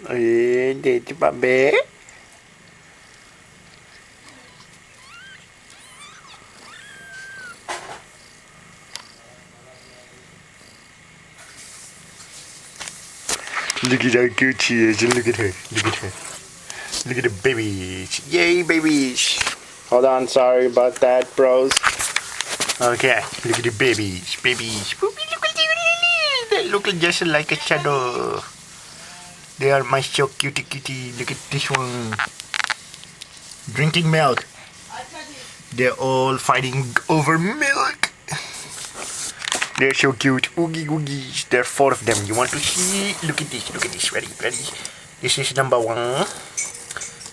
Did you, baby? Look at how cute she is, and look at her. Look at her. Look at the babies. Yay, babies. Hold on, sorry about that, bros. Okay, look at the babies. Babies. They look just like a shadow. They are my so cutie. Look at this one. Drinking milk. They're all fighting over milk. They're so cute. Oogie oogies. There are 4 of them. You want to see? Look at this. Look at this. Ready? This is number 1.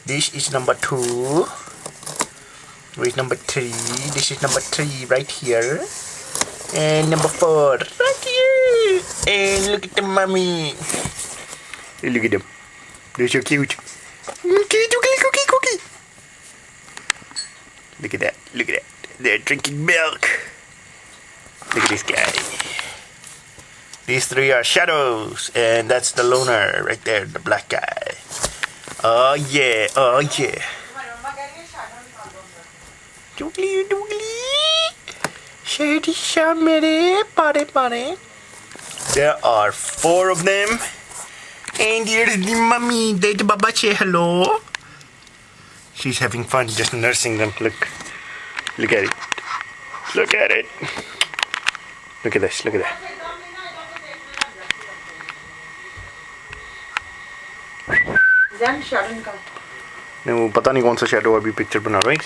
This is number 2. Where's number 3? This is number 3 right here. And number 4 right here. And look at the mommy. Look at them. They're so cute. Cookie. Look at that. They're drinking milk. Look at this guy. These 3 are shadows. And that's the loner right there, the black guy. Oh yeah. There are 4 of them. And here's the mommy. Did Baba say hello? She's having fun just nursing them. Look at it. Look at this. No, पता नहीं कौन सा shadow अभी picture बना रहा है.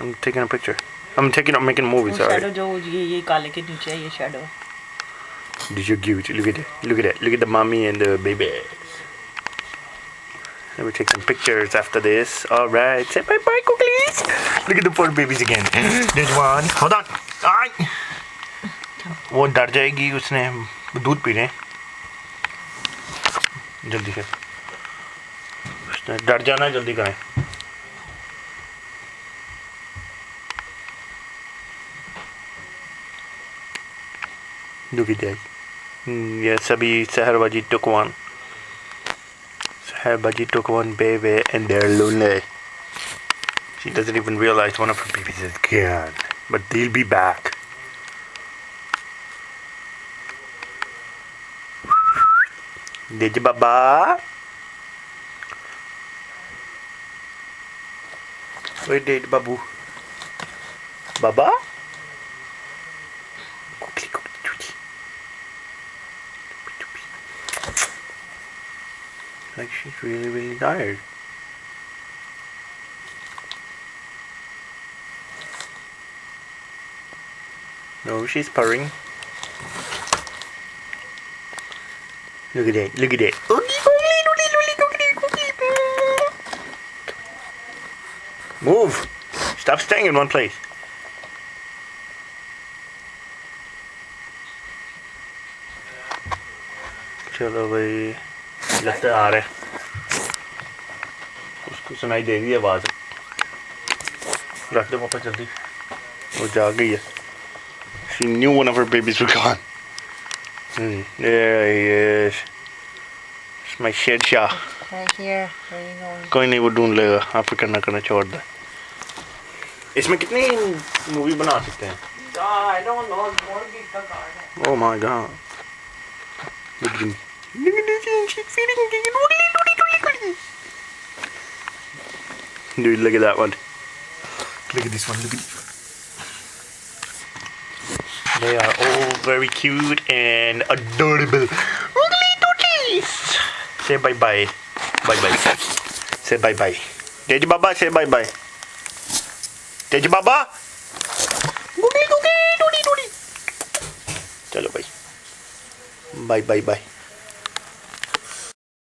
I'm taking a picture. I'm making a movie. Sorry. Shadow जो ये काले के नीचे है ये shadow. Did you cute? Look at it. Look at the mommy and the baby. Let me take some pictures after this. All right. Say bye bye, cookies. Look at the 4 babies again. There's one. Hold on. वो डर जाएगी उसने दूध P रहे जल्दी से उसने डर जाना जल्दी करें Look at that. Yes, Sabi Saharbaji took one. Saharbaji took one baby and they're lonely. She doesn't even realize one of her babies is gone. But they'll be back. Did you, Baba? Where did Babu? Baba? Like she's really tired. No, she's purring. Look at that. Move. Stop staying in one place. चलो भाई लगता आ रहे उसको सुनाई दे रही है आवाज रख दो पापा जल्दी वो जाग गई है she knew one of her babies were gone there he is it's my shed shah right here where you going कोई नहीं वो ढूंढ लेगा आप फिक्र ना करना छोड़ दे इसमें कितनी मूवी बना सकते हैं I don't know बहुत big का garden oh my god look at him she's feeding dude look at that one look at this one they are all very cute and adorable say bye bye say bye bye Deji Baba say bye bye Deji Baba चलो भाई bye